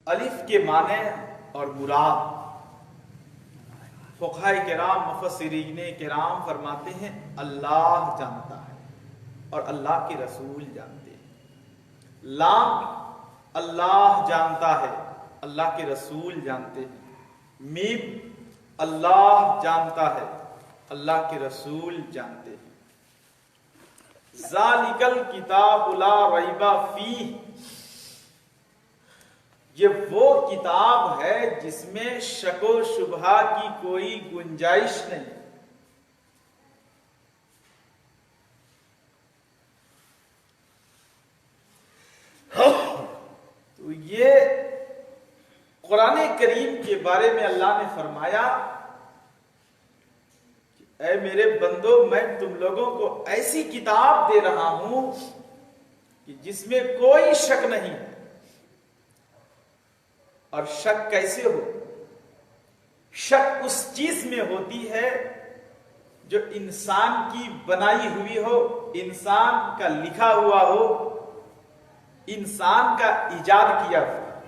الف کے معنی اور مراد فقہاء کرام مفسرین کرام فرماتے ہیں اللہ جانتا ہے اور اللہ کے رسول جانتے ہیں۔ لام اللہ جانتا ہے، اللہ کے رسول جانتے ہیں۔ میم اللہ جانتا ہے، اللہ کے رسول جانتے ہیں۔ ذالک الکتاب لا ریب فیہ، یہ وہ کتاب ہے جس میں شک و شبہ کی کوئی گنجائش نہیں۔ تو یہ قرآن کریم کے بارے میں اللہ نے فرمایا کہ اے میرے بندو، میں تم لوگوں کو ایسی کتاب دے رہا ہوں کہ جس میں کوئی شک نہیں ہے۔ اور شک کیسے ہو؟ شک اس چیز میں ہوتی ہے جو انسان کی بنائی ہوئی ہو، انسان کا لکھا ہوا ہو، انسان کا ایجاد کیا ہو۔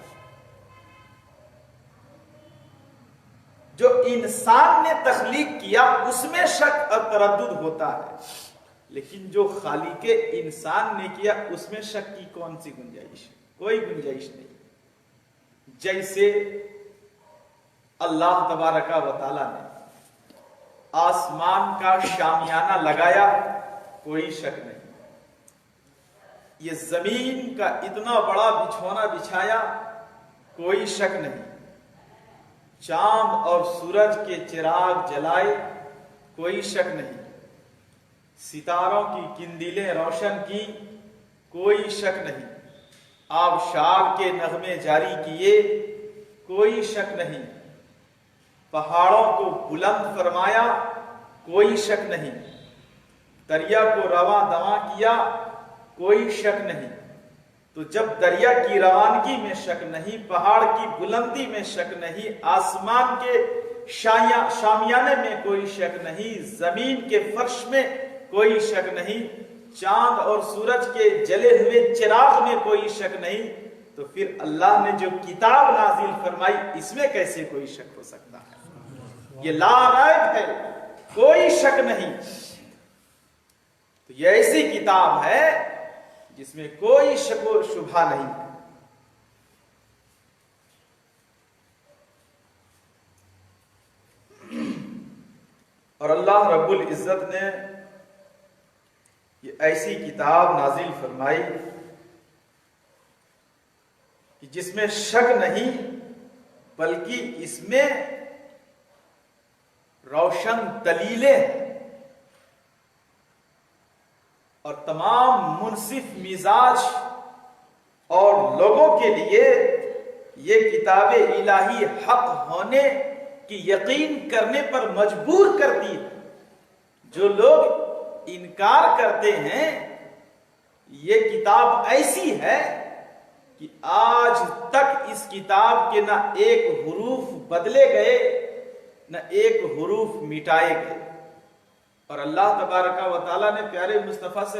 جو انسان نے تخلیق کیا اس میں شک اور تردد ہوتا ہے، لیکن جو خالق انسان نے کیا اس میں شک کی کون سی گنجائش؟ کوئی گنجائش نہیں۔ جیسے اللہ تبارک و تعالی نے آسمان کا شامیانہ لگایا، کوئی شک نہیں۔ یہ زمین کا اتنا بڑا بچھونا بچھایا، کوئی شک نہیں۔ چاند اور سورج کے چراغ جلائے، کوئی شک نہیں۔ ستاروں کی قندیلیں روشن کی، کوئی شک نہیں۔ آبشار کے نغمے جاری کیے، کوئی شک نہیں۔ پہاڑوں کو بلند فرمایا، کوئی شک نہیں۔ دریا کو رواں دواں کیا، کوئی شک نہیں۔ تو جب دریا کی روانگی میں شک نہیں، پہاڑ کی بلندی میں شک نہیں، آسمان کے شامیانے میں کوئی شک نہیں، زمین کے فرش میں کوئی شک نہیں، چاند اور سورج کے جلے ہوئے چراغ میں کوئی شک نہیں، تو پھر اللہ نے جو کتاب نازل فرمائی اس میں کیسے کوئی شک ہو سکتا ہے؟ یہ لا ریب ہے، کوئی شک نہیں۔ تو یہ ایسی کتاب ہے جس میں کوئی شک و شبہ نہیں ہے۔ اور اللہ رب العزت نے یہ ایسی کتاب نازل فرمائی کہ جس میں شک نہیں، بلکہ اس میں روشن دلیلیں ہیں، اور تمام منصف مزاج اور لوگوں کے لیے یہ کتاب الہی حق ہونے کی یقین کرنے پر مجبور کرتی ہے۔ جو لوگ انکار کرتے ہیں یہ کتاب ایسی ہے کہ آج تک اس کتاب کے نہ ایک حروف بدلے گئے، نہ ایک حروف مٹائے گئے۔ اور اللہ تبارک و تعالیٰ نے پیارے مصطفیٰ سے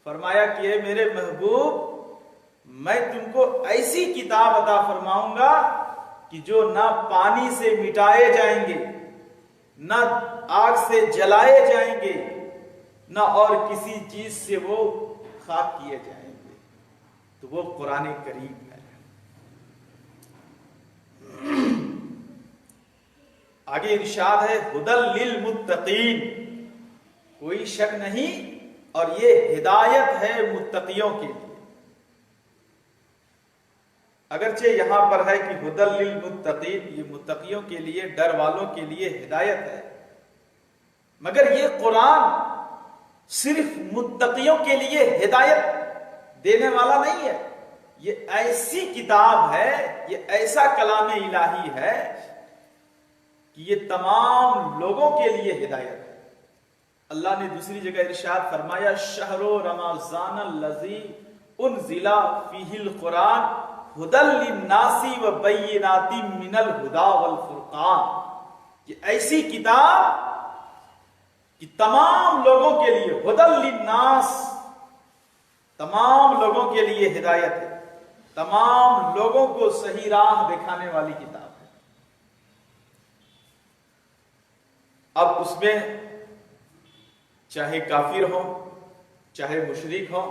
فرمایا کہ اے میرے محبوب، میں تم کو ایسی کتاب عطا فرماؤں گا کہ جو نہ پانی سے مٹائے جائیں گے، نہ آگ سے جلائے جائیں گے، نہ اور کسی چیز سے وہ خاک کیے جائیں گے۔ تو وہ قرآن کریم ہے۔ آگے ارشاد ہے ہدی للمتقین، کوئی شک نہیں، اور یہ ہدایت ہے متقیوں کے لیے۔ اگرچہ یہاں پر ہے کہ ہدی للمتقین، یہ متقیوں کے لیے، ڈر والوں کے لیے ہدایت ہے، مگر یہ قرآن صرف متقیوں کے لیے ہدایت دینے والا نہیں ہے۔ یہ ایسی کتاب ہے، یہ ایسا کلام الہی ہے کہ یہ تمام لوگوں کے لیے ہدایت ہے۔ اللہ نے دوسری جگہ ارشاد فرمایا شہر رمضان الذی انزل فیہ القرآن ھدی للناس وبینات من الھدی والفرقان۔ یہ ایسی کتاب کہ تمام لوگوں کے لیے، ھدی للناس، تمام لوگوں کے لیے ہدایت ہے۔ تمام لوگوں کو صحیح راہ دکھانے والی کتاب ہے۔ اب اس میں چاہے کافر ہوں، چاہے مشرک ہوں،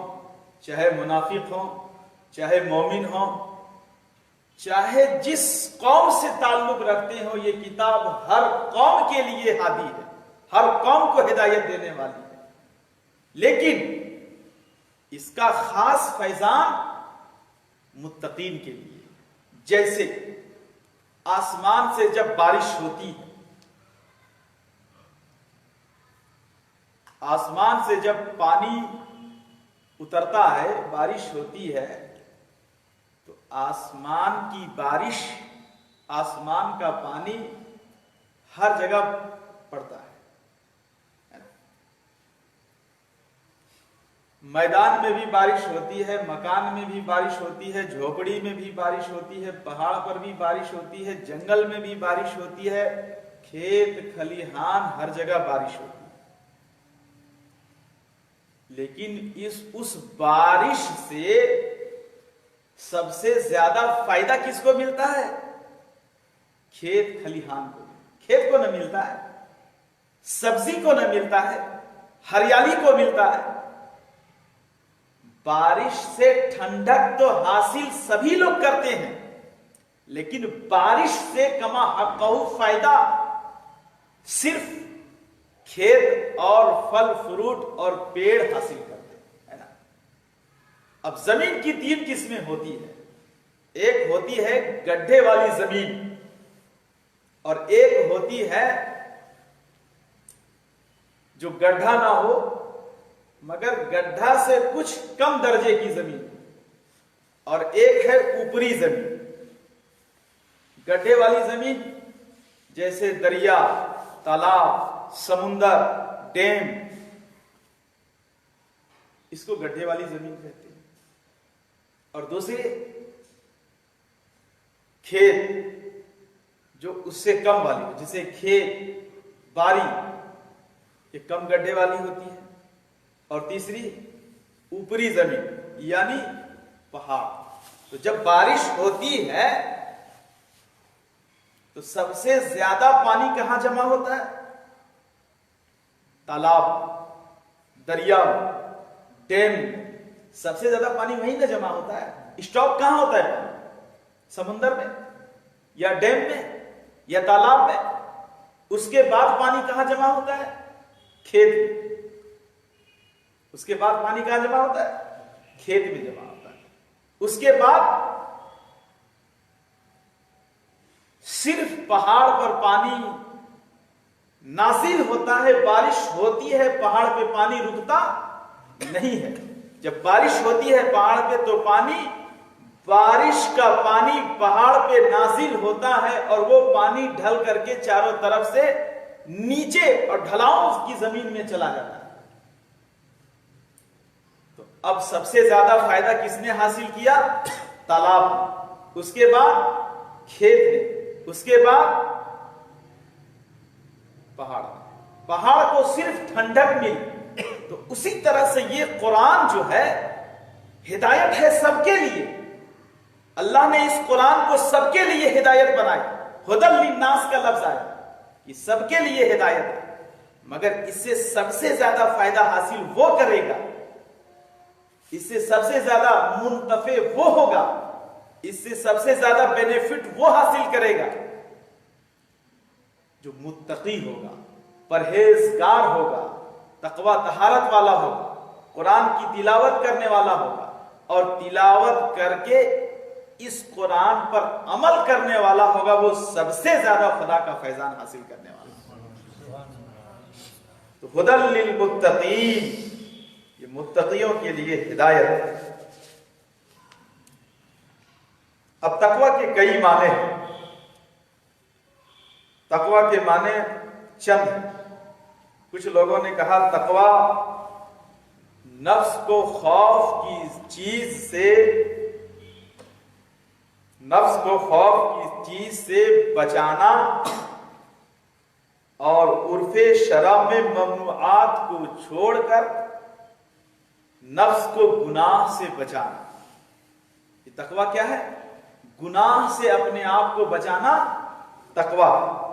چاہے منافق ہوں، چاہے مومن ہوں، چاہے جس قوم سے تعلق رکھتے ہوں، یہ کتاب ہر قوم کے لیے ہادی ہے، ہر قوم کو ہدایت دینے والی ہے۔ لیکن اس کا خاص فیضان متقین کے لیے، جیسے آسمان سے جب بارش ہوتی ہے، آسمان سے جب پانی اترتا ہے، بارش ہوتی ہے، تو آسمان کی بارش، آسمان کا پانی ہر جگہ پڑتا ہے۔ میدان میں بھی بارش ہوتی ہے، مکان میں بھی بارش ہوتی ہے، جھوپڑی میں بھی بارش ہوتی ہے، پہاڑ پر بھی بارش ہوتی ہے، جنگل میں بھی بارش ہوتی ہے، کھیت کھلیہان ہر جگہ بارش ہوتی ہے۔ لیکن اس بارش سے سب سے زیادہ فائدہ کس کو ملتا ہے؟ کھیت کھلیہان کو۔ کھیت کو نہ ملتا ہے، سبزی کو نہ ملتا ہے، ہریالی کو ملتا ہے۔ بارش سے ٹھنڈک تو حاصل سبھی لوگ کرتے ہیں، لیکن بارش سے کما حقہ فائدہ صرف کھیت اور پھل فروٹ اور پیڑ حاصل کرتے ہیں نا۔ اب زمین کی 3 قسمیں ہوتی ہے، ایک ہوتی ہے گڈھے والی زمین، اور ایک ہوتی ہے جو گڈھا نہ ہو مگر گڈھا سے کچھ کم درجے کی زمین، اور ایک ہے اوپری زمین۔ گڈھے والی زمین جیسے دریا، تالاب، سمندر، ڈیم، اس کو گڈھے والی زمین کہتے ہیں۔ اور دوسری کھیت جو اس سے کم والی، جسے کھیت، باری، یہ کم گڈھے والی ہوتی ہے۔ اور تیسری اوپری زمین یعنی پہاڑ۔ تو جب بارش ہوتی ہے تو سب سے زیادہ پانی کہاں جمع ہوتا ہے؟ تالاب، دریا، ڈیم، سب سے زیادہ پانی وہیں نہ جمع ہوتا ہے۔ اسٹاک کہاں ہوتا ہے پانی؟ سمندر میں یا ڈیم میں یا تالاب میں۔ اس کے بعد پانی کہاں جمع ہوتا ہے؟ کھیت میں۔ اس کے بعد پانی کہاں جمع ہوتا ہے؟ کھیت میں جمع ہوتا ہے۔ اس کے بعد صرف پہاڑ پر پانی نازل ہوتا ہے، بارش ہوتی ہے، پہاڑ پہ پانی رکتا نہیں ہے۔ جب بارش ہوتی ہے پہاڑ پہ تو بارش کا پانی پہاڑ پہ نازل ہوتا ہے، اور وہ پانی ڈھل کر کے چاروں طرف سے نیچے اور ڈھلاؤں کی زمین میں چلا جاتا ہے۔ تو اب سب سے زیادہ فائدہ کس نے حاصل کیا؟ تالاب، اس کے بعد کھیت نے، اس کے بعد پہاڑ کو صرف ٹھنڈک ملی۔ تو اسی طرح سے یہ قرآن جو ہے ہدایت ہے سب کے لیے۔ اللہ نے اس قرآن کو سب کے لیے ہدایت بنائی۔ ہدی للناس کا لفظ آیا، یہ سب کے لیے ہدایت ہے، مگر اس سے سب سے زیادہ فائدہ حاصل وہ کرے گا، اس سے سب سے زیادہ منتفع وہ ہوگا، اس سے سب سے زیادہ بینیفٹ وہ حاصل کرے گا جو متقی ہوگا، پرہیزگار ہوگا، تقوی طہارت والا ہوگا، قرآن کی تلاوت کرنے والا ہوگا، اور تلاوت کر کے اس قرآن پر عمل کرنے والا ہوگا، وہ سب سے زیادہ خدا کا فیضان حاصل کرنے والا۔ تو ہدی للمتقین، یہ متقیوں کے لیے ہدایت ہے۔ اب تقوی کے کئی معنی ہیں۔ تقوی کے معنی چند ہیں۔ کچھ لوگوں نے کہا تقوی نفس کو خوف کی چیز سے بچانا اور عرف شرع میں ممنوعات کو چھوڑ کر نفس کو گناہ سے بچانا، یہ تقویٰ کیا ہے؟ گناہ سے اپنے آپ کو بچانا تقویٰ۔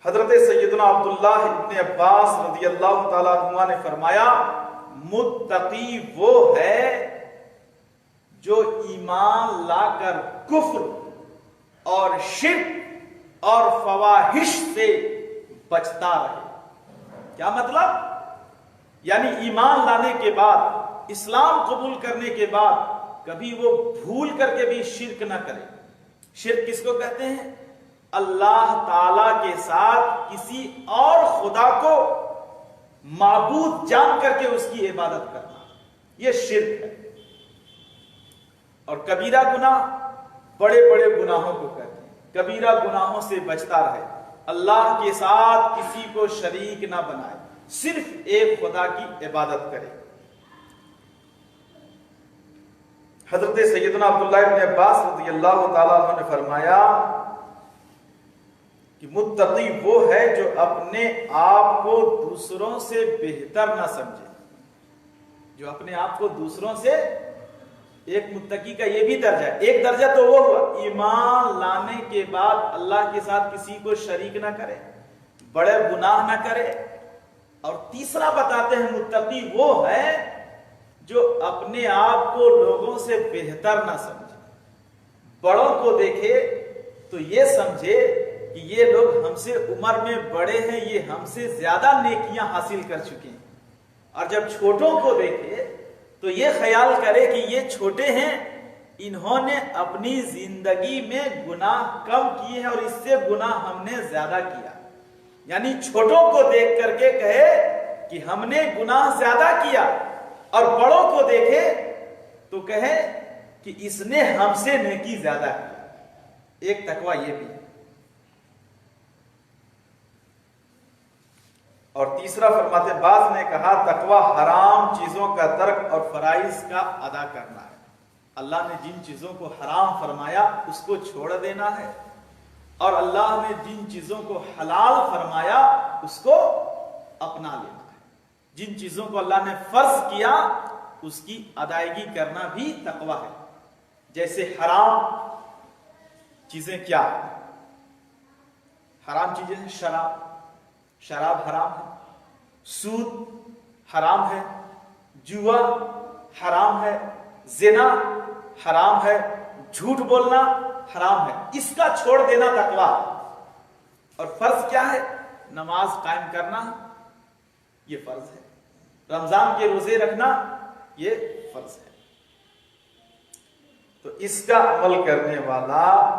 حضرت سیدنا عبداللہ ابن عباس رضی اللہ تعالیٰ عنہ نے فرمایا متقی وہ ہے جو ایمان لا کر کفر اور شرک اور فواحش سے بچتا رہے۔ کیا مطلب؟ یعنی ایمان لانے کے بعد، اسلام قبول کرنے کے بعد کبھی وہ بھول کر کے بھی شرک نہ کرے۔ شرک کس کو کہتے ہیں؟ اللہ تعالی کے ساتھ کسی اور خدا کو معبود جان کر کے اس کی عبادت کرنا، یہ شرک ہے۔ اور کبیرہ گناہ بڑے بڑے گناہوں کو کہتے ہیں۔ کبیرہ گناہوں سے بچتا رہے، اللہ کے ساتھ کسی کو شریک نہ بنائے، صرف ایک خدا کی عبادت کرے۔ حضرت سیدنا عبداللہ ابن عباس رضی اللہ تعالیٰ عنہ نے فرمایا کہ متقی وہ ہے جو اپنے آپ کو دوسروں سے بہتر نہ سمجھے۔ جو اپنے آپ کو دوسروں سے، ایک متقی کا یہ بھی درجہ ہے۔ ایک درجہ تو وہ ہوا ایمان لانے کے بعد اللہ کے ساتھ کسی کو شریک نہ کرے، بڑے گناہ نہ کرے۔ اور تیسرا بتاتے ہیں متقی وہ ہے جو اپنے آپ کو لوگوں سے بہتر نہ سمجھے، بڑوں کو دیکھے تو یہ سمجھے کہ یہ لوگ ہم سے عمر میں بڑے ہیں، یہ ہم سے زیادہ نیکیاں حاصل کر چکے ہیں۔ اور جب چھوٹوں کو دیکھے تو یہ خیال کرے کہ یہ چھوٹے ہیں، انہوں نے اپنی زندگی میں گناہ کم کیے ہیں اور اس سے گناہ ہم نے زیادہ کیا۔ یعنی چھوٹوں کو دیکھ کر کے کہے کہ ہم نے گناہ زیادہ کیا، اور بڑوں کو دیکھے تو کہے کہ اس نے ہم سے نیکی زیادہ کی۔ ایک تقویٰ یہ بھی ہے۔ اور تیسرا فرماتے بعض نے کہا تقویٰ حرام چیزوں کا ترک اور فرائض کا ادا کرنا ہے۔ اللہ نے جن چیزوں کو حرام فرمایا اس کو چھوڑ دینا ہے، اور اللہ نے جن چیزوں کو حلال فرمایا اس کو اپنا لینا ہے۔ جن چیزوں کو اللہ نے فرض کیا اس کی ادائیگی کرنا بھی تقویٰ ہے۔ جیسے حرام چیزیں کیا ہیں؟ حرام چیزیں شراب، شراب حرام ہے، سود حرام ہے، جوا حرام ہے، زنا حرام ہے، جھوٹ بولنا حرام ہے۔ اس کا چھوڑ دینا تقویٰ۔ اور فرض کیا ہے؟ نماز قائم کرنا، یہ فرض ہے۔ رمضان کے روزے رکھنا، یہ فرض ہے۔ تو اس کا عمل کرنے والا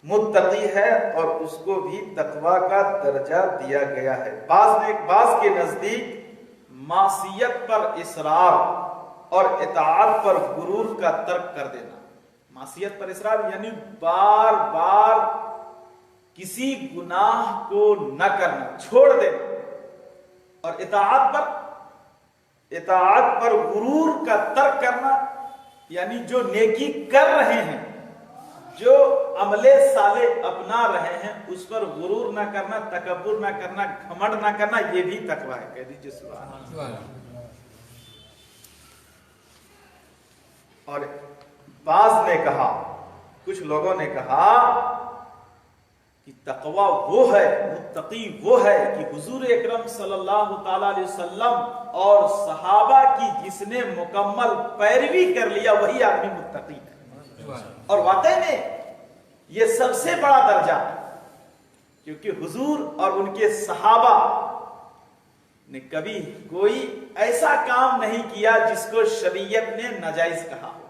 متقی ہے، اور اس کو بھی تقویٰ کا درجہ دیا گیا ہے۔ بعض کے نزدیک معصیت پر اصرار اور اطاعت پر غرور کا ترک کر دینا۔ معصیت پر اصرار یعنی بار بار کسی گناہ کو نہ کرنا، چھوڑ دینا۔ اور اطاعت پر غرور کا ترک کرنا یعنی جو نیکی کر رہے ہیں، جو عمل صالح اپنا رہے ہیں، اس پر غرور نہ کرنا، تکبر نہ کرنا، گھمنڈ نہ کرنا، یہ بھی تقویٰ ہے۔ کہہ دیجیے سبحان اللہ۔ اور بعض نے کہا، کچھ لوگوں نے کہا کہ تقویٰ وہ ہے، متقی وہ ہے کہ حضور اکرم صلی اللہ تعالی علیہ وسلم اور صحابہ کی جس نے مکمل پیروی کر لیا وہی آدمی متقی ہے۔ اور واقعی میں یہ سب سے بڑا درجہ ہے، کیونکہ حضور اور ان کے صحابہ نے کبھی کوئی ایسا کام نہیں کیا جس کو شریعت نے ناجائز کہا ہو۔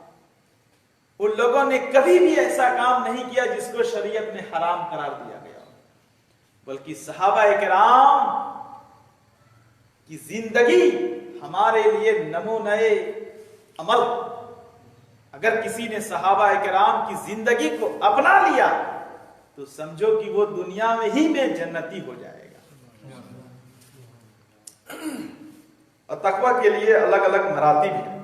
ان لوگوں نے کبھی بھی ایسا کام نہیں کیا جس کو شریعت نے حرام قرار دیا گیا ہو، بلکہ صحابہ کرام کی زندگی ہمارے لیے نمونہ عمل۔ اگر کسی نے صحابہ کرام کی زندگی کو اپنا لیا تو سمجھو کہ وہ دنیا میں ہی میں جنتی ہو جائے گا۔ اور تقویٰ کے لیے الگ الگ مراتب ہیں۔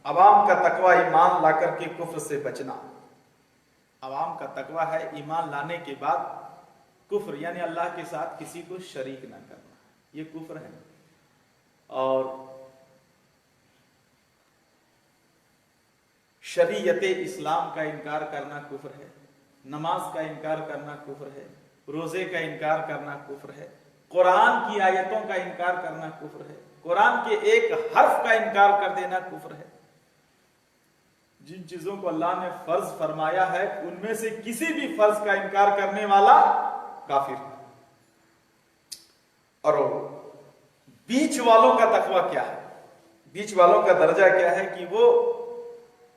عوام کا تقویٰ ایمان لا کر کے کفر سے بچنا۔ عوام کا تقویٰ ہے ایمان لانے کے بعد کفر یعنی اللہ کے ساتھ کسی کو شریک نہ کرنا، یہ کفر ہے۔ اور شریعت اسلام کا انکار کرنا کفر ہے، نماز کا انکار کرنا کفر ہے، روزے کا انکار کرنا کفر ہے، قرآن کی آیتوں کا انکار کرنا کفر ہے، قرآن کے ایک حرف کا انکار کر دینا کفر ہے۔ جن چیزوں کو اللہ نے فرض فرمایا ہے ان میں سے کسی بھی فرض کا انکار کرنے والا کافر ہے۔ اور بیچ والوں کا تقویٰ کیا ہے؟ بیچ والوں کا درجہ کیا ہے کہ وہ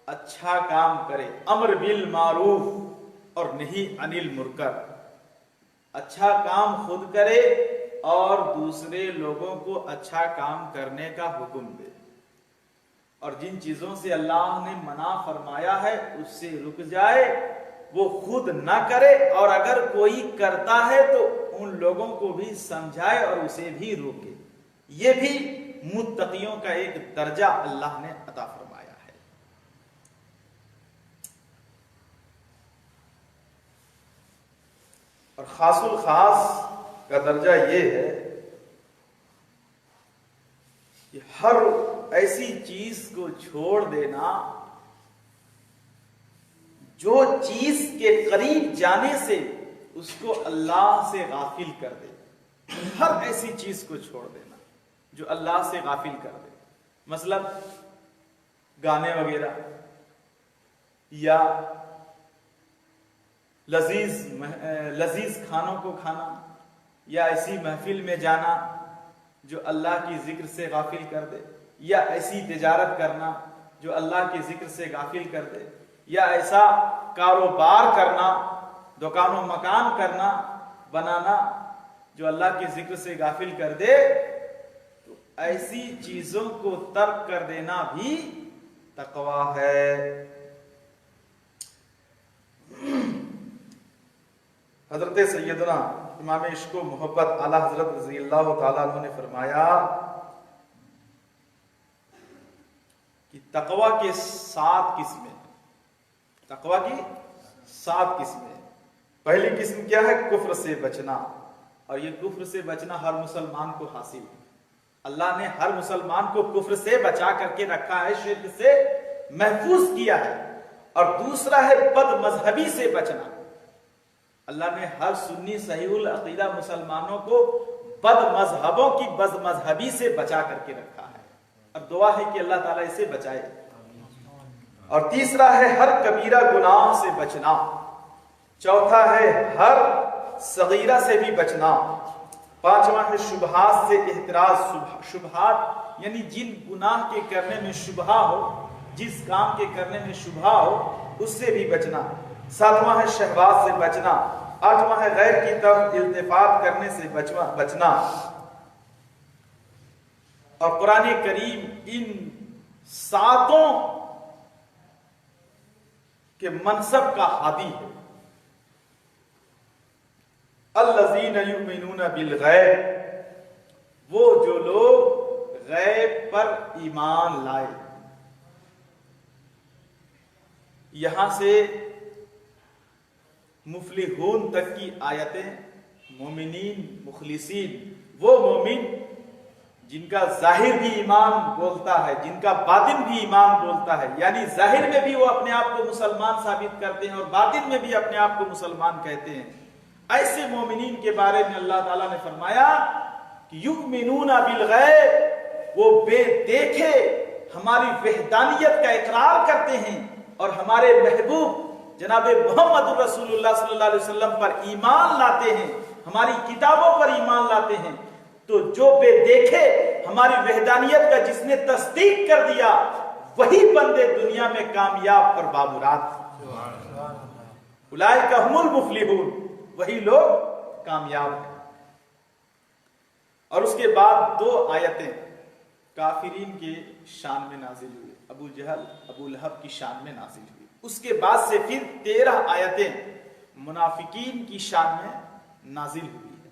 اچھا کام کرے، امر بالمعروف اور نہیں عن المنکر، اچھا کام خود کرے اور دوسرے لوگوں کو اچھا کام کرنے کا حکم دے، اور جن چیزوں سے اللہ نے منع فرمایا ہے اس سے رک جائے، وہ خود نہ کرے، اور اگر کوئی کرتا ہے تو ان لوگوں کو بھی سمجھائے اور اسے بھی روکے۔ یہ بھی متقیوں کا ایک درجہ اللہ نے عطا فرمایا ہے۔ اور خاص الخاص کا درجہ یہ ہے کہ ہر ایسی چیز کو چھوڑ دینا جو چیز کے قریب جانے سے اس کو اللہ سے غافل کر دے، ہر ایسی چیز کو چھوڑ دینا جو اللہ سے غافل کر دے، مثلا گانے وغیرہ یا لذیذ کھانوں کو کھانا یا ایسی محفل میں جانا جو اللہ کی ذکر سے غافل کر دے، یا ایسی تجارت کرنا جو اللہ کے ذکر سے غافل کر دے، یا ایسا کاروبار کرنا، دکان و مکان کرنا، بنانا جو اللہ کے ذکر سے غافل کر دے، تو ایسی چیزوں کو ترک کر دینا بھی تقویٰ ہے۔ حضرت سیدنا امام عشق و محبت اعلیٰ حضرت رضی اللہ تعالیٰ عنہ نے فرمایا کہ تقویٰ کے 7 قسمیں، تقویٰ کی 7 قسمیں۔ پہلی قسم کیا ہے؟ کفر سے بچنا، اور یہ کفر سے بچنا ہر مسلمان کو حاصل ہے۔ اللہ نے ہر مسلمان کو کفر سے بچا کر کے رکھا ہے، شرک سے محفوظ کیا ہے۔ اور دوسرا ہے بد مذہبی سے بچنا، اللہ نے ہر سنی صحیح العقیدہ مسلمانوں کو بد مذہبوں کی بد مذہبی سے بچا کر کے رکھا ہے، اور دعا ہے کہ اللہ تعالیٰ اسے بچائے۔ اور تیسرا ہے ہر کبیرہ گناہ سے بچنا، چوتھا ہے ہر صغیرہ سے بھی بچنا، پانچواں ہے شبہات سے احتراز، شبہات یعنی جن گناہ کے کرنے میں شبہ ہو، جس کام کے کرنے میں شبہ ہو اس سے بھی بچنا، ساتواں ہے شہوات سے بچنا، آٹھواں ہے غیر کی طرف التفات کرنے سے بچنا۔ اور قرآن کریم ان 7 کے منصب کا حادی ہے۔ الذین یؤمنون بالغیب، وہ جو لوگ غیب پر ایمان لائے۔ یہاں سے مفلحون تک کی آیتیں، مومنین مخلصین، وہ مومن جن کا ظاہر بھی ایمان بولتا ہے، جن کا باطن بھی ایمان بولتا ہے، یعنی ظاہر میں بھی وہ اپنے آپ کو مسلمان ثابت کرتے ہیں اور باطن میں بھی اپنے آپ کو مسلمان کہتے ہیں، ایسے مومنین کے بارے میں اللہ تعالیٰ نے فرمایا کہ یؤمنون بالغیب، وہ بے دیکھے ہماری وحدانیت کا اقرار کرتے ہیں اور ہمارے محبوب جناب محمد رسول اللہ صلی اللہ علیہ وسلم پر ایمان لاتے ہیں، ہماری کتابوں پر ایمان لاتے ہیں۔ تو جو بے دیکھے ہماری وحدانیت کا جس نے تصدیق کر دیا، وہی بندے دنیا میں کامیاب اور بامراد، اولئک ھم المفلحون، وہی لوگ کامیاب ہیں۔ اور اس کے بعد 2 آیتیں کافرین کے شان میں نازل ہوئی، ابو جہل ابو لہب کی شان میں نازل ہوئی۔ اس کے بعد سے پھر 13 آیتیں منافقین کی شان میں نازل ہوئی ہیں۔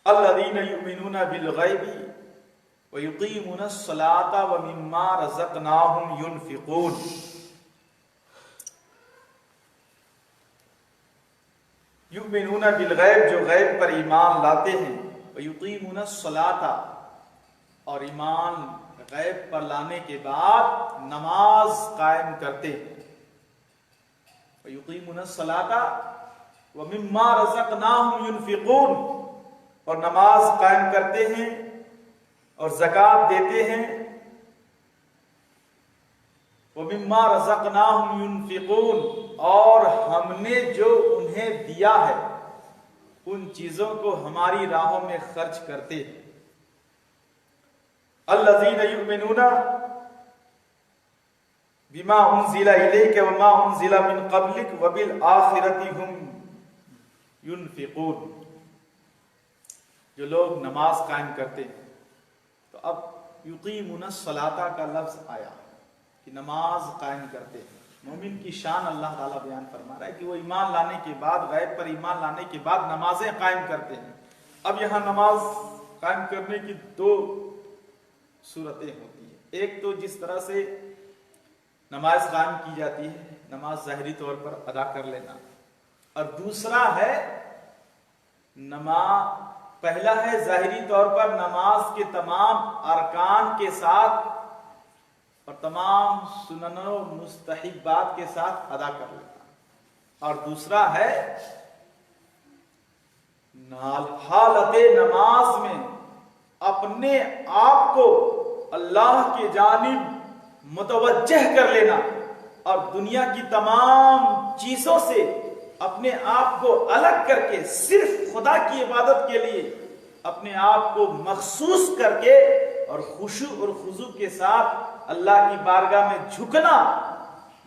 الذین یؤمنون بالغیب ویقیمون الصلاۃ ومما رزقناہم ینفقون، یؤمنون بالغیب جو غیب پر ایمان لاتے ہیں، ویقیمون الصلاۃ اور ایمان غیب پر لانے کے بعد نماز قائم کرتے ہیں. وَيُقِيمُونَ الصَّلَاةَ وَمِمَّا رَزَقْنَاهُمْ يُنْفِقُونَ اور نماز قائم کرتے ہیں اور زکوٰۃ دیتے ہیں. وَمِمَّا رَزَقْنَاهُمْ يُنْفِقُونَ اور ہم نے جو انہیں دیا ہے ان چیزوں کو ہماری راہوں میں خرچ کرتے ہیں. الَّذِينَ يُؤْمِنُونَ بِمَا أُنزِلَ إِلَيْكَ وَمَا أُنزِلَ مِن قَبْلِكَ وَبِالْآخِرَةِ هُمْ يُنْفِقُونَ. جو لوگ نماز قائم کرتے ہیں تو اب یقیمون الصلاۃ کا لفظ آیا کہ نماز قائم کرتے ہیں. مومن کی شان اللہ تعالیٰ بیان فرما رہا ہے کہ وہ ایمان لانے کے بعد غیب پر ایمان لانے کے بعد نمازیں قائم کرتے ہیں. اب یہاں نماز قائم کرنے کی دو صورتیں ہوتی ہیں. ایک تو جس طرح سے نماز قائم کی جاتی ہے نماز ظاہری طور پر ادا کر لینا, اور دوسرا ہے پہلا ہے ظاہری طور پر نماز کے تمام ارکان کے ساتھ اور تمام سنن و مستحبات کے ساتھ ادا کر لینا, اور دوسرا ہے حالت نماز میں اپنے آپ کو اللہ کی جانب متوجہ کر لینا اور دنیا کی تمام چیزوں سے اپنے آپ کو الگ کر کے صرف خدا کی عبادت کے لیے اپنے آپ کو مخصوص کر کے اور خشوع اور خضوع کے ساتھ اللہ کی بارگاہ میں جھکنا,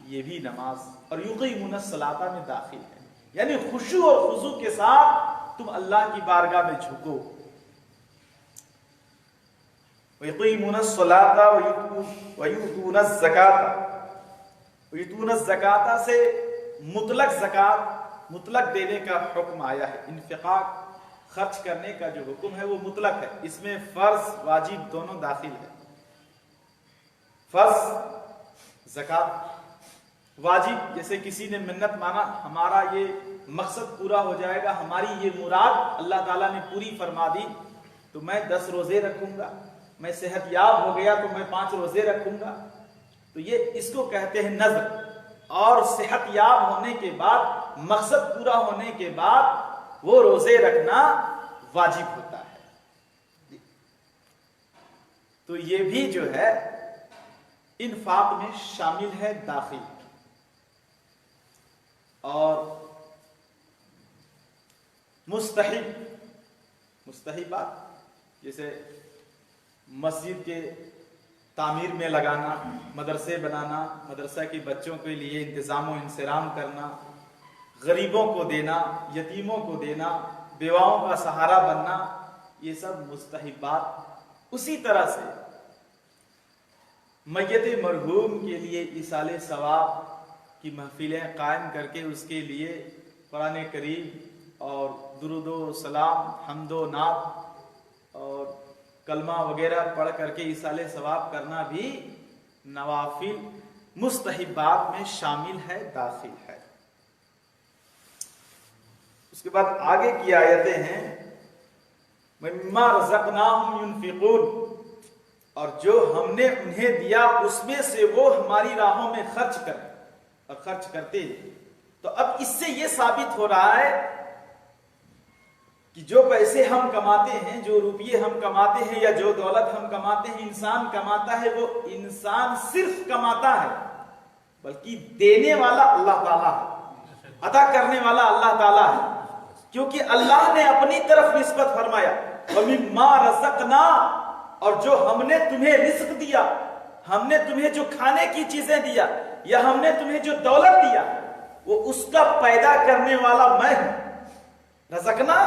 یہ بھی نماز اور یقیمون الصلاۃ میں داخل ہے. یعنی خشوع اور خضوع کے ساتھ تم اللہ کی بارگاہ میں جھکو. وَيُقِيمُونَ الصَّلَاةَ وَيُؤْتُونَ الزَّكَاةَ وَيُؤْتُونَ الزَّكَاةَ سے مطلق زکوٰۃ مطلق دینے کا حکم آیا ہے. انفاق خرچ کرنے کا جو حکم ہے وہ مطلق ہے, اس میں فرض واجب دونوں داخل ہے. فرض زکوٰۃ واجب جیسے کسی نے منت مانا ہمارا یہ مقصد پورا ہو جائے گا, ہماری یہ مراد اللہ تعالیٰ نے پوری فرما دی تو میں 10 روزے رکھوں گا, میں صحت یاب ہو گیا تو میں 5 روزے رکھوں گا, تو یہ اس کو کہتے ہیں نذر. اور صحت یاب ہونے کے بعد مقصد پورا ہونے کے بعد وہ روزے رکھنا واجب ہوتا ہے. تو یہ بھی جو ہے انفاق میں شامل ہے, داخل. اور مستحبات جیسے مسجد کے تعمیر میں لگانا, مدرسے بنانا, مدرسہ کے بچوں کے لیے انتظام و انصرام کرنا, غریبوں کو دینا, یتیموں کو دینا, بیواؤں کا سہارا بننا, یہ سب مستحبات. اسی طرح سے میت مرحوم کے لیے ایصال ثواب کی محفلیں قائم کر کے اس کے لیے قرآن کریم اور درود و سلام, حمد و نعت اور کلمہ وغیرہ پڑھ کر کے ایصال ثواب کرنا بھی نوافل مستحبات میں شامل ہے, داخل ہے. اس کے بعد آگے کی آیتیں ہیں مما رزقناہم ينفقون, اور جو ہم نے انہیں دیا اس میں سے وہ ہماری راہوں میں خرچ کریں اور خرچ کرتے ہیں. تو اب اس سے یہ ثابت ہو رہا ہے کہ جو پیسے ہم کماتے ہیں, جو روپیے ہم کماتے ہیں یا جو دولت ہم کماتے ہیں, انسان کماتا ہے, وہ انسان صرف کماتا ہے بلکہ دینے والا اللہ تعالیٰ ہے, عطا کرنے والا اللہ تعالیٰ ہے. کیونکہ اللہ نے اپنی طرف نسبت فرمایا وَمِمَّا رَزَقْنَا, اور جو ہم نے تمہیں رزق دیا, ہم نے تمہیں جو کھانے کی چیزیں دیا یا ہم نے تمہیں جو دولت دیا وہ اس کا پیدا کرنے والا میں ہوں. رزقنا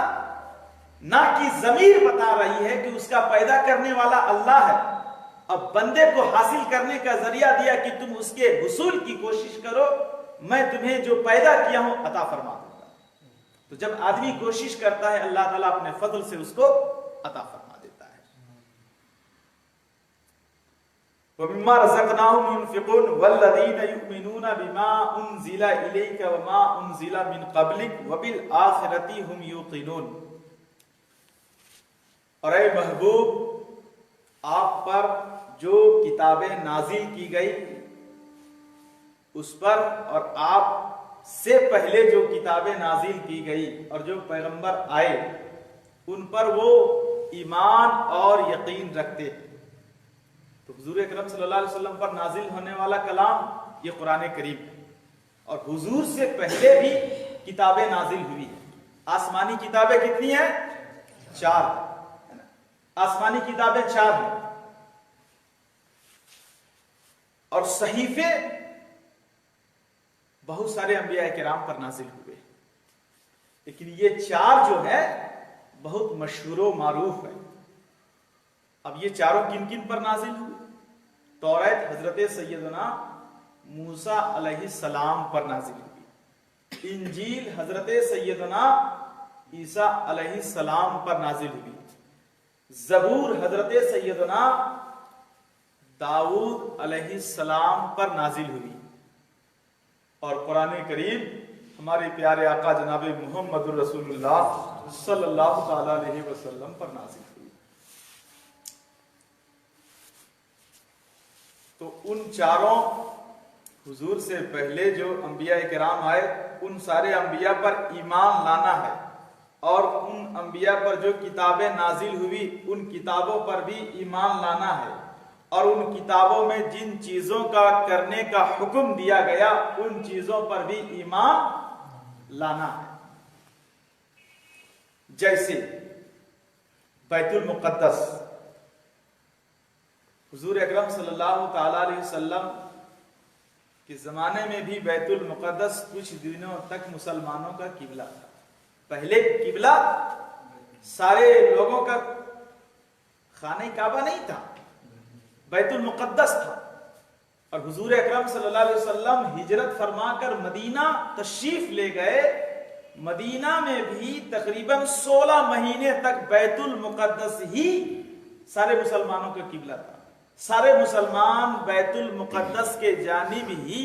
نہ کی ضمیر بتا رہی ہے کہ اس کا پیدا کرنے والا اللہ ہے. اب بندے کو حاصل کرنے کا ذریعہ دیا کہ تم اس کے حصول کی کوشش کرو, میں تمہیں جو پیدا کیا ہوں عطا فرما دوں گا. تو جب آدمی کوشش کرتا ہے اللہ تعالیٰ اپنے فضل سے اس کو عطا فرما دیتا ہے. وَمِمَّا رَزَقْنَاهُمْ يُنْفِقُونَ وَالَّذِينَ يُؤْمِنُونَ بِمَا أُنزِلَ إِلَيْكَ وَمَا أُنزِلَ مِن قَبْلِكَ وَبِالْآخِرَةِ هُمْ يُوقِنُونَ. اور اے محبوب, آپ پر جو کتابیں نازل کی گئی اس پر اور آپ سے پہلے جو کتابیں نازل کی گئی اور جو پیغمبر آئے ان پر وہ ایمان اور یقین رکھتے ہیں. تو حضور اکرم صلی اللہ علیہ وسلم پر نازل ہونے والا کلام یہ قرآن کریم ہے. اور حضور سے پہلے بھی کتابیں نازل ہوئی ہیں. آسمانی کتابیں کتنی ہیں؟ 4. آسمانی کتابیں 4 ہیں اور صحیفے بہت سارے انبیاء کرام پر نازل ہوئے. لیکن یہ 4 جو ہے بہت مشہور و معروف ہے. اب یہ چاروں کن کن پر نازل ہوئے؟ توریت حضرت سیدنا موسیٰ علیہ السلام پر نازل ہوئی. انجیل حضرت سیدنا عیسیٰ علیہ السلام پر نازل ہوئی. زبور حضرت سیدنا داؤد علیہ السلام پر نازل ہوئی. اور قرآن کریم ہمارے پیارے آقا جناب محمد الرسول اللہ صلی اللہ تعالی علیہ وسلم پر نازل ہوئی. تو ان چاروں حضور سے پہلے جو انبیاء کرام آئے ان سارے انبیاء پر ایمان لانا ہے اور ان انبیاء پر جو کتابیں نازل ہوئی ان کتابوں پر بھی ایمان لانا ہے اور ان کتابوں میں جن چیزوں کا کرنے کا حکم دیا گیا ان چیزوں پر بھی ایمان لانا ہے. جیسے بیت المقدس، حضور اکرم صلی اللہ تعالی علیہ وسلم کے زمانے میں بھی بیت المقدس کچھ دنوں تک مسلمانوں کا قبلہ تھا. پہلے قبلہ سارے لوگوں کا خانہ کعبہ نہیں تھا، بیت المقدس تھا. اور حضور اکرم صلی اللہ علیہ وسلم ہجرت فرما کر مدینہ تشریف لے گئے. مدینہ میں بھی تقریباً 16 مہینے تک بیت المقدس ہی سارے مسلمانوں کا قبلہ تھا. سارے مسلمان بیت المقدس کے جانب ہی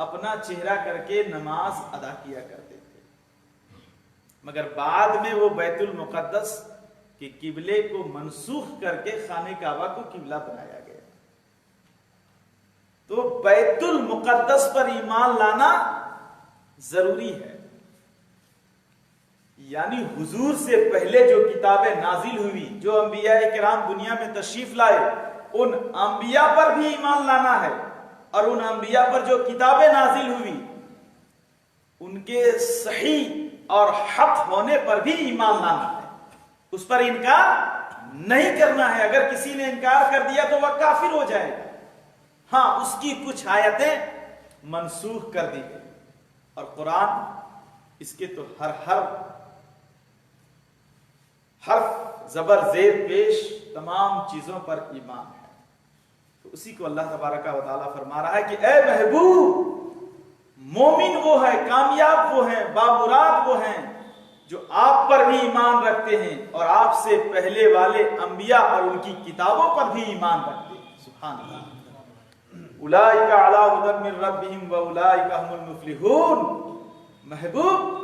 اپنا چہرہ کر کے نماز ادا کیا کرتے تھے. مگر بعد میں وہ بیت المقدس کے قبلے کو منسوخ کر کے خانہ کعبہ کو قبلہ بنایا گیا. تو بیت المقدس پر ایمان لانا ضروری ہے. یعنی حضور سے پہلے جو کتابیں نازل ہوئی، جو انبیاء کرام دنیا میں تشریف لائے ان انبیاء پر بھی ایمان لانا ہے اور ان انبیاء پر جو کتابیں نازل ہوئی ان کے صحیح اور حق ہونے پر بھی ایمان لانا ہے. اس پر انکار نہیں کرنا ہے. اگر کسی نے انکار کر دیا تو وہ کافر ہو جائے گا. ہاں، اس کی کچھ آیتیں منسوخ کر دی گئی اور قرآن اس کے تو ہر حرف زبر زیر پیش تمام چیزوں پر ایمان ہے. تو اسی کو اللہ تبارک و تعالیٰ فرما رہا ہے کہ اے محبوب، مومن وہ ہے، کامیاب وہ ہیں، بامراد وہ ہیں جو آپ پر بھی ایمان رکھتے ہیں اور آپ سے پہلے والے انبیاء اور ان کی کتابوں پر بھی ایمان رکھتے ہیں. سبحان اللہ. اولئک علی ھدی من ربہم واولئک ھم المفلحون. محبوب،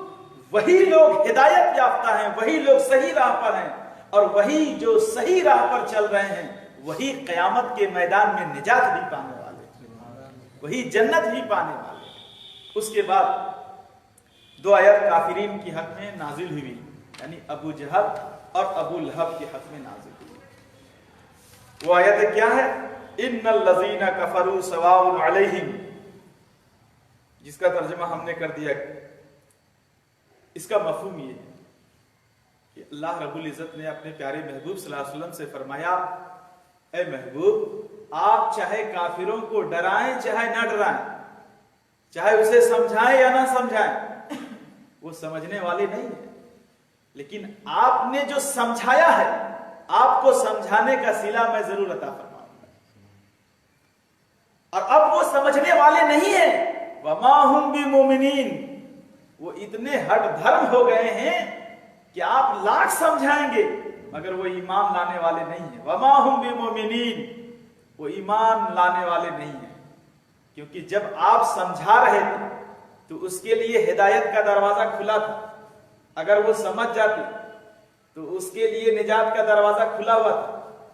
وہی لوگ ہدایت یافتہ ہیں، وہی لوگ صحیح راہ پر ہیں اور وہی جو صحیح راہ پر چل رہے ہیں وہی قیامت کے میدان میں نجات بھی پانے والے، وہی جنت بھی پانے والے. اس کے بعد 2 آیت کافرین کی حق میں نازل ہوئی، یعنی ابو جہل اور ابو لہب کے حق میں نازل ہوئی. وہ آیت کیا ہے؟ ان الذین کفروا سواء علیہم، جس کا ترجمہ ہم نے کر دیا. اس کا مفہوم یہ ہے کہ اللہ رب العزت نے اپنے پیارے محبوب صلی اللہ علیہ وسلم سے فرمایا، اے محبوب، آپ چاہے کافروں کو ڈرائیں چاہے نہ ڈرائیں، چاہے اسے سمجھائیں یا نہ سمجھائیں، وہ سمجھنے والے نہیں ہیں. لیکن آپ نے جو سمجھایا ہے آپ کو سمجھانے کا صلہ میں ضرور عطا فرماؤں گا. اور اب وہ سمجھنے والے نہیں ہیں. وما ہم بمؤمنین، وہ اتنے ہٹ دھرم ہو گئے ہیں کہ آپ لاکھ سمجھائیں گے مگر وہ ایمان لانے والے نہیں ہیں. وما ہم بمؤمنین، وہ ایمان لانے والے نہیں ہیں. کیونکہ جب آپ سمجھا رہے تھے تو اس کے لیے ہدایت کا دروازہ کھلا تھا. اگر وہ سمجھ جاتے تو اس کے لیے نجات کا دروازہ کھلا ہوا تھا.